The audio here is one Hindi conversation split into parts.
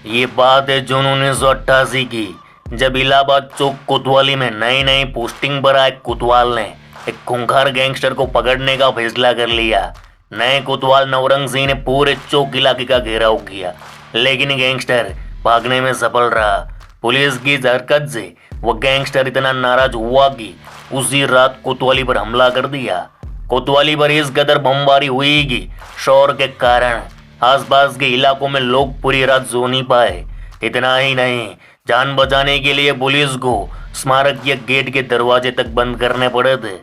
ये बात है जून 1988 की, जब इलाहाबाद चौक कोतवाली में नई नई पोस्टिंग पर आए कोतवाल ने एक खूंखार गैंगस्टर को पकड़ने का फैसला कर लिया। नए कोतवाल नवरंग सिंह ने पूरे चौक इलाके का घेराव किया, लेकिन गैंगस्टर भागने में सफल रहा। पुलिस की इस हरकत से वह गैंगस्टर इतना नाराज हुआ कि उसी रात कोतवाली पर हमला कर दिया। कोतवाली पर इस कदर बमबारी हुई कि शोर के कारण आसपास के इलाकों में लोग पूरी रात सो नहीं पाए। इतना ही नहीं, जान बचाने के लिए पुलिस को स्मारक के गेट के दरवाजे तक बंद करने पड़े थे।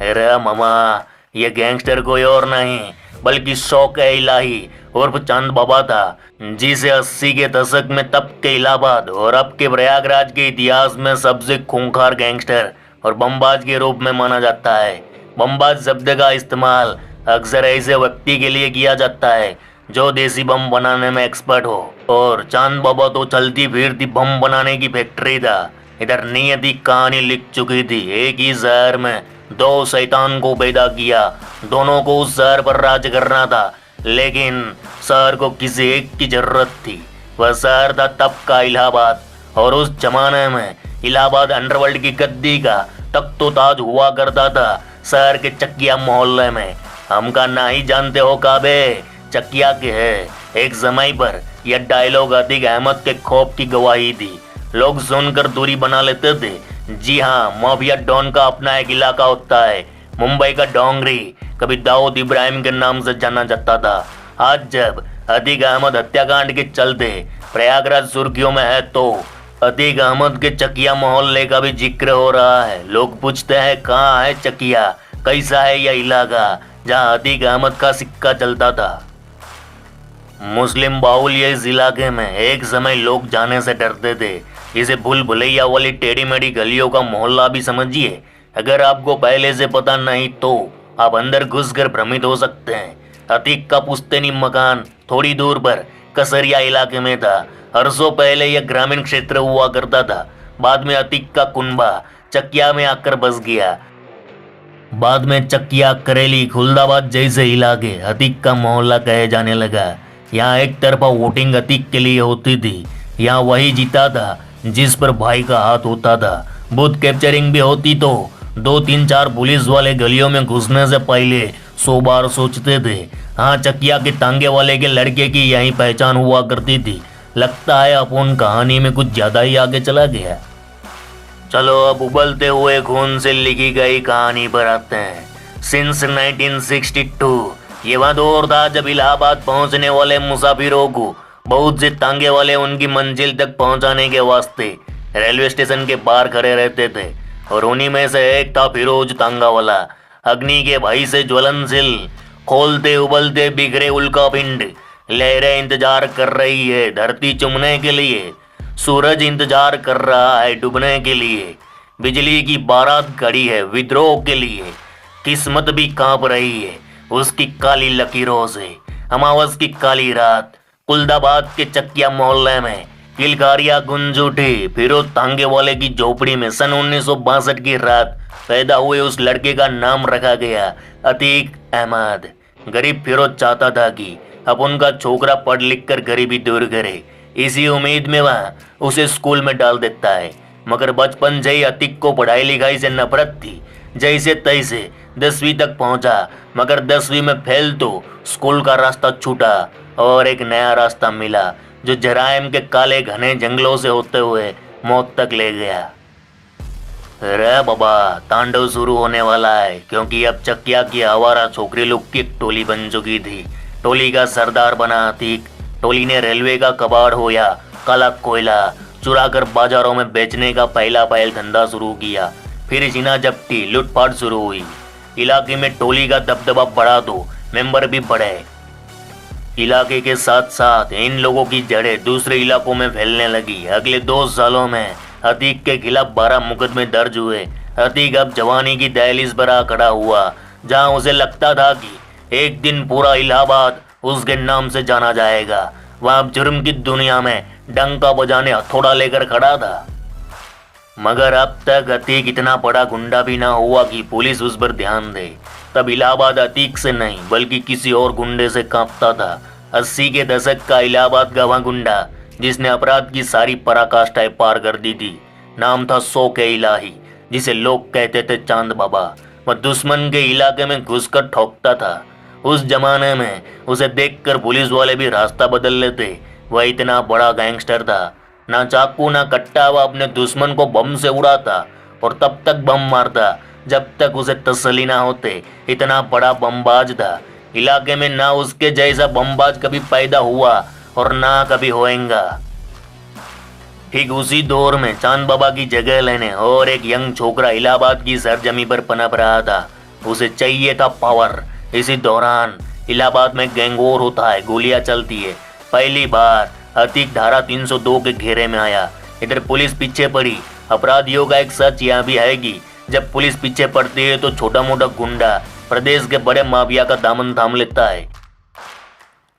अरे मामा, ये गैंगस्टर कोई और नहीं बल्कि शौक इलाही उर्फ चांद बाबा था, जिसे 80 के दशक में तब के इलाहाबाद और अब के प्रयागराज के इतिहास में सबसे खूंखार गैंगस्टर और बमबाज के रूप में माना जाता है। बमबाज शब्द का इस्तेमाल अक्सर ऐसे व्यक्ति के लिए किया जाता है जो देसी बम बनाने में एक्सपर्ट हो, और चांद बाबा तो चलती फिरती बम बनाने की फैक्ट्री था। इधर नियति कहानी लिख चुकी थी। एक ही शहर में दो शैतान को पैदा किया, दोनों को उस शहर पर राज करना था, लेकिन शहर को किसी एक की जरूरत थी। वह शहर था तब का इलाहाबाद, और उस जमाने में इलाहाबाद अंडरवर्ल्ड की गद्दी का तख्तो-ताज हुआ करता था शहर के चकिया मोहल्ले में। हम का ना ही जानते हो काबे, चकिया के है। एक समय पर यह डायलॉग अतीक अहमद के खौफ की गवाही थी। लोग सुनकर दूरी बना लेते थे। जी हाँ, माफिया डॉन का अपना एक इलाका होता है। मुंबई का डोंगरी कभी दाऊद इब्राहिम के नाम से जाना जाता था। आज जब अतीक अहमद हत्याकांड के चलते प्रयागराज सुर्खियों में है, तो अतीक अहमद के चकिया मोहल्ले का भी जिक्र हो रहा है। लोग पूछते हैं, कहाँ है चकिया, कैसा है यह इलाका जहाँ अतीक अहमद का सिक्का चलता था। मुस्लिम बाहुल्य इस इलाके में एक समय लोग जाने से डरते थे। इसे भूल भुलैया वाली टेढ़ी मेढ़ी गलियों का मोहल्ला भी समझिए। अगर आपको पहले से पता नहीं तो आप अंदर घुसकर भ्रमित हो सकते हैं। अतीक का पुश्तैनी मकान थोड़ी दूर पर कसरिया इलाके में था। अरसों पहले यह ग्रामीण क्षेत्र हुआ करता था। बाद में अतीक का कुनबा चकिया में आकर बस गया। बाद में चकिया, करेली, खुलदाबाद जैसे इलाके अतीक का मोहल्ला कहे जाने लगा। यहाँ एक तरफा वोटिंग अतीक के लिए होती थी। यहाँ वही जीता था जिस पर भाई का हाथ होता था। बूथ कैप्चरिंग भी होती तो 2-3-4 पुलिस वाले गलियों में घुसने से पहले 100 बार सोचते थे। हाँ, चकिया के तांगे वाले के लड़के की यही पहचान हुआ करती थी। लगता है अपन कहानी में कुछ ज्यादा ही आगे चला गया। चलो अब उबलते हुए खून से लिखी गई कहानी पर आते हैं। सिंस 1962 ये वह दौर था जब इलाहाबाद पहुंचने वाले मुसाफिरों को बहुत से तांगे वाले उनकी मंजिल तक पहुंचाने के वास्ते रेलवे स्टेशन के बाहर खड़े रहते थे, और उन्हीं में से एक था फिरोज तांगा वाला। अग्नि के भय से ज्वलनशील, खोलते उबलते बिखरे उल्का पिंड। लहरें इंतजार कर रही है धरती चुमने के लिए, सूरज इंतजार कर रहा है डूबने के लिए, बिजली की बारात खड़ी है विद्रोह के लिए। किस्मत भी कांप रही है उसकी काली लकीरों से। अमावस की काली रात कुलदाबाद के चकिया मोहल्ले में किलकारियां गुंज उठी। फिरोज तांगे वाले की झोपड़ी में सन 1962 की रात पैदा हुए उस लड़के का नाम रखा गया अतीक अहमद। गरीब फिरोज चाहता था कि अब उनका छोकरा पढ़ लिख कर गरीबी दूर करे। इसी उम्मीद में वह उसे स्कूल में डाल देता है, मगर बचपन से ही अतीक को पढ़ाई लिखाई से नफरत थी। जैसे तैसे 10वीं तक पहुंचा, मगर 10वीं में फेल तो स्कूल का रास्ता छूटा और एक नया रास्ता मिला जो जराइम के काले घने जंगलों से होते हुए मौत तक ले गया। अरे बाबा, तांडव शुरू होने वाला है, क्योंकि अब चकिया की आवारा छोकरी लोग की एक टोली बन चुकी थी। टोली का सरदार बना अतीक। टोली ने रेलवे का कबाड़ हो या काला कोयला चुरा कर बाजारों में बेचने का पहला धंधा शुरू किया। फिर जीना जब्ती, लूटपाट शुरू हुई। इलाके में टोली का दबदबा बढ़ा तो मेंबर भी बढ़े। इलाके के साथ साथ इन लोगों की जड़ें दूसरे इलाकों में फैलने लगी। अगले 2 सालों में अतीक के खिलाफ 12 मुकदमे दर्ज हुए। अतीक अब जवानी की दहलीज पर आ खड़ा हुआ, जहां उसे लगता था कि एक दिन पूरा इलाहाबाद उसके नाम से जाना जाएगा। वह अब जुर्म की दुनिया में डंका बजाने हथौड़ा लेकर खड़ा था। मगर अब तक अतीक इतना बड़ा गुंडा भी ना हुआ कि पुलिस उस पर ध्यान दे। तब इलाहाबाद अतीक से नहीं बल्कि किसी और गुंडे से कांपता था। 80 के दशक का इलाहाबाद गवाह गुंडा जिसने अपराध की सारी पराकाष्ठाएं पार कर दी थी। नाम था शौके इलाही, जिसे लोग कहते थे चांद बाबा। वह दुश्मन के इलाके में घुसकर ठोकता था। उस जमाने में उसे देखकर पुलिस वाले भी रास्ता बदल लेते। वह इतना बड़ा गैंगस्टर था। ना चाकू ना कट्टा, वह अपने दुश्मन को बम से उड़ाता और तब तक बम मारता जब तक उसे तसल्ली ना होते। इतना बड़ा बमबाज था। इलाके में ना उसके जैसा बमबाज कभी पैदा हुआ और ना कभी होएगा। ठीक उसी दौर में चांद बाबा की जगह लेने और एक यंग छोकरा इलाहाबाद की सरजमी पर पनप रहा था। उसे चाहिए था पावर। इसी दौरान इलाहाबाद में गैंग वॉर होता है, गोलियां चलती है। पहली बार अतीक धारा 302 के घेरे में आया। इधर पुलिस पीछे पड़ी। अपराधियों का एक सच यहाँ भी है कि जब पुलिस पीछे पड़ती है तो छोटा मोटा गुंडा प्रदेश के बड़े माफिया का दामन थाम लेता है।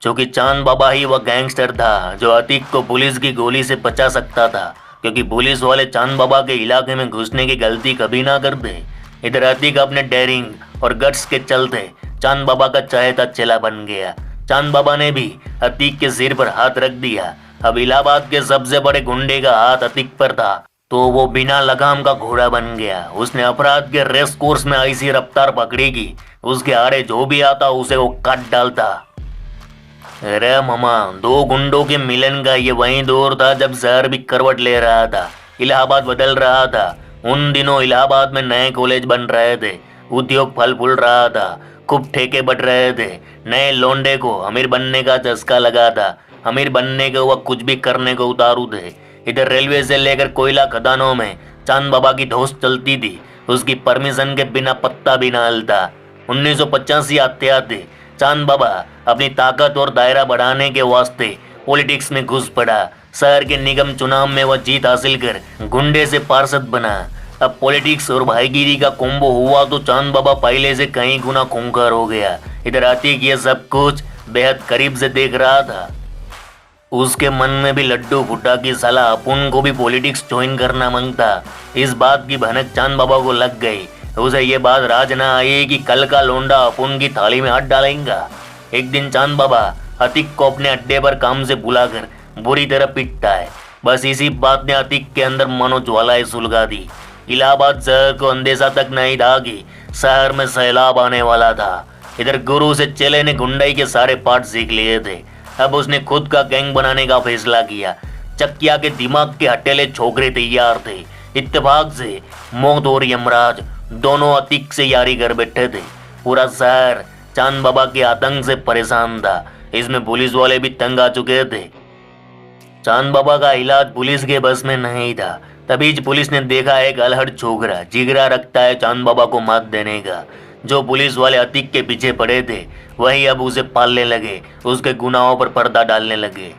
क्योंकि चांद बाबा ही वह गैंगस्टर था जो अतीक को पुलिस की गोली से बचा सकता था, क्योंकि पुलिस वाले चांद बाबा के इलाके में घुसने की गलती कभी ना करते। इधर अतीक अपने डेयरिंग और गट्स के चलते चांद बाबा का चहेता चेला बन गया। चांद बाबा ने भी अतीक के सिर पर हाथ रख दिया। अब इलाहाबाद के सबसे बड़े गुंडे का हाथ अतीक पर था तो वो बिना लगाम का घोड़ा बन गया। उसने अपराध के रेस कोर्स में ऐसी रफ्तार पकड़ी कि उसके आड़े जो भी आता उसे वो काट डालता। अरे मामा, दो गुंडों के मिलन का ये वही दौर था जब शहर भी करवट ले रहा था, इलाहाबाद बदल रहा था। उन दिनों इलाहाबाद में नए कॉलेज बन रहे थे, उद्योग फल फूल रहा था, खूब ठेके बढ़ रहे थे। नए लौंडे को अमीर बनने का चस्का लगा था। अमीर बनने के वह कुछ भी करने को उतारू थे। इधर रेलवे से लेकर कोयला खदानों में चांद बाबा की धौस चलती थी। उसकी परमिशन के बिना पत्ता भी ना हिलता। 1985 आते आते चांद बाबा अपनी ताकत और दायरा बढ़ाने के वास्ते पॉलिटिक्स में घुस पड़ा। शहर के निगम चुनाव में वह जीत हासिल कर गुंडे से पार्षद बना। अब पॉलिटिक्स और भाईगिरी का कोम्बो हुआ तो चांद बाबा पहले से कई गुना खूंखार हो गया। इधर अतीक ये सब कुछ बेहद करीब से देख रहा था। उसके मन में भी लड्डू फुटा कि साला अपुन को भी पॉलिटिक्स ज्वाइन करना मांगता। इस बात की भनक चांद बाबा को लग गई। उसे ये बात राज ना आई कि कल का लोंडा अपुन की थाली में हाथ डालेगा। एक दिन चांद बाबा अतीक को अपने अड्डे पर काम से बुलाकर बुरी तरह पीटता है। बस इसी बात ने अतीक के अंदर मनोज्वालाएं सुलगा दी। इलाहाबाद शहर को अंदेशा तक नहीं था कि शहर में सैलाब आने वाला था। इधर गुरु से चेले ने गुंडाई के सारे पाठ सीख लिए थे। अब उसने खुद का गैंग बनाने का फैसला किया। चकिया के दिमाग के हटेले छोकरे तैयार थे। इत्तेफाक से मौत और यमराज दोनों अतीक से यारी कर बैठे थे। पूरा शहर चांद बाबा के आतंक से परेशान था। इसमें पुलिस वाले भी तंग आ चुके थे। चांद बाबा का इलाज पुलिस के बस में नहीं था। तभी पुलिस ने देखा एक अलहड़ छोकरा जिगरा रखता है चांद बाबा को मात देने का। जो पुलिस वाले अतीक के पीछे पड़े थे वही अब उसे पालने लगे, उसके गुनाहों पर पर्दा डालने लगे।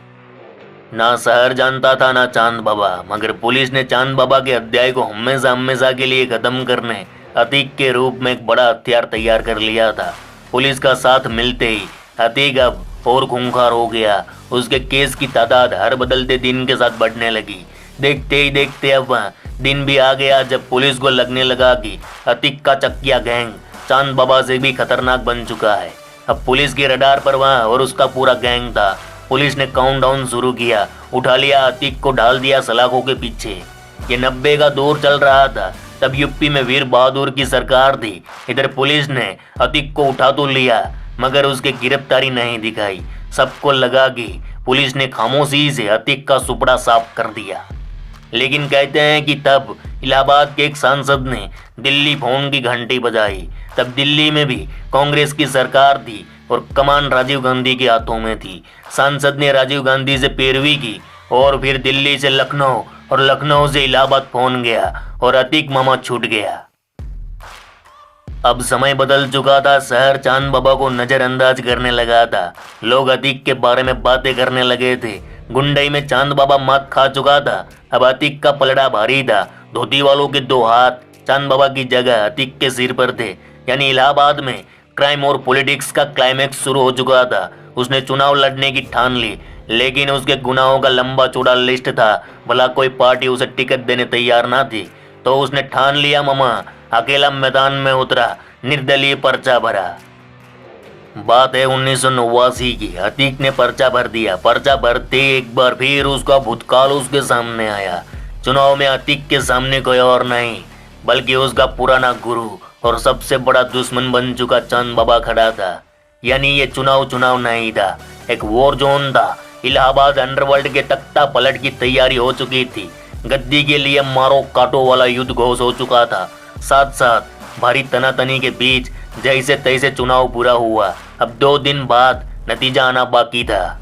ना शहर जानता था ना चांद बाबा, मगर पुलिस ने चांद बाबा के अध्याय को हमेशा हमेशा के लिए खत्म करने अतीक के रूप में एक बड़ा हथियार तैयार कर लिया था। पुलिस का साथ मिलते ही अतीक अब और खूंखार हो गया। उसके केस की तादाद हर बदलते दिन के साथ बढ़ने लगी। देखते ही देखते अब वह दिन भी आ गया जब पुलिस को लगने लगा कि अतीक का चकिया गैंग चांद बाबा से भी खतरनाक बन चुका है। अब पुलिस के रडार पर वह और उसका पूरा गैंग था। पुलिस ने काउंटडाउन शुरू किया, उठा लिया अतीक को, डाल दिया सलाखों के पीछे। ये 90 का दौर चल रहा था। तब यूपी में वीर बहादुर की सरकार थी। इधर पुलिस ने अतीक को उठा तो लिया मगर उसकी गिरफ्तारी नहीं दिखाई। सबको लगा कि पुलिस ने खामोशी से अतीक का सुपड़ा साफ कर दिया। लेकिन कहते हैं कि तब इलाहाबाद के एक सांसद ने दिल्ली फोन की घंटी बजाई। तब दिल्ली में भी कांग्रेस की सरकार थी और कमान राजीव गांधी के हाथों में थी। सांसद ने राजीव गांधी से पैरवी की और फिर दिल्ली से लखनऊ और लखनऊ से इलाहाबाद फोन गया और अतीक मामा छूट गया। अब समय बदल चुका था। शहर चांद बाबा को नजरअंदाज करने लगा था। लोग अतीक के बारे में बातें करने लगे थे। गुंडई में चांद बाबा मात खा चुका था। अब अतीक का पलड़ा भारी था। धोती वालों के दो हाथ चांद बाबा की जगह अतीक के सिर पर थे। यानी इलाहाबाद में क्राइम और पॉलिटिक्स का क्लाइमैक्स शुरू हो चुका था। उसने चुनाव लड़ने की ठान ली, लेकिन उसके गुनाहों का लंबा चौड़ा लिस्ट था। भला कोई पार्टी उसे टिकट देने तैयार ना थी, तो उसने ठान लिया मामा, अकेला मैदान में उतरा, निर्दलीय पर्चा भरा। बात है 1989 की। अतीक ने पर्चा भर दिया। पर्चा भरते एक बार फिर उसका भूतकाल उसके सामने आया। चुनाव में अतीक के सामने कोई और नहीं बल्कि उसका पुराना गुरु और सबसे बड़ा दुश्मन बन चुका चांद बाबा खड़ा था। यानी ये चुनाव नहीं था, एक वॉर जोन था। इलाहाबाद अंडरवर्ल्ड के तख्ता पलट की तैयारी हो चुकी थी। गद्दी के लिए मारो काटो वाला युद्ध घोष हो चुका था। साथ साथ भारी तनातनी के बीच जैसे तैसे चुनाव पूरा हुआ। अब 2 दिन बाद नतीजा आना बाकी था।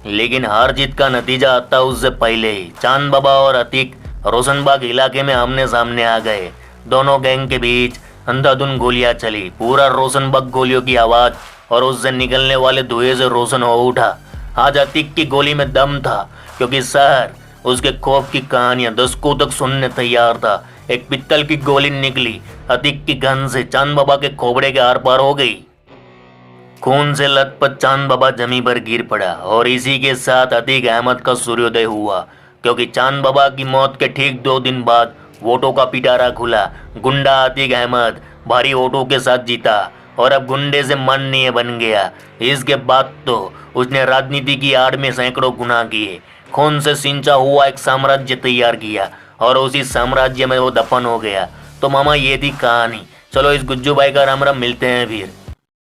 लेकिन हार जीत का नतीजा आता उससे पहले ही चांद बाबा और अतीक रोशनबाग इलाके में आमने सामने आ गए। दोनों गैंग के बीच अंधाधुंध गोलियां चली। पूरा रोशनबाग गोलियों की आवाज और उससे निकलने वाले धुएं से रोशन हो उठा। आज अतीक की गोली में दम था क्योंकि शहर उसके खौफ की कहानियां दशकों तक सुनने तैयार था। एक पित्तल की गोली निकली अतीक की गन से, चांद बाबा के खोपड़े के आर पार हो गई। खून से लथपथ चांद बाबा जमीन पर गिर पड़ा और इसी के साथ अतीक अहमद का सूर्योदय हुआ। क्योंकि चांद बाबा की मौत के ठीक 2 दिन बाद वोटों का पिटारा खुला। गुंडा अतीक अहमद भारी वोटों के साथ जीता और अब गुंडे से माननीय बन गया। इसके बाद तो उसने राजनीति की आड़ में सैकड़ों गुनाह किए। खून से सिंचा हुआ एक साम्राज्य तैयार किया और उसी साम्राज्य में वो दफन हो गया। तो मामा ये थी कहानी। चलो इस गुज्जू भाई का राम राम, मिलते हैं फिर।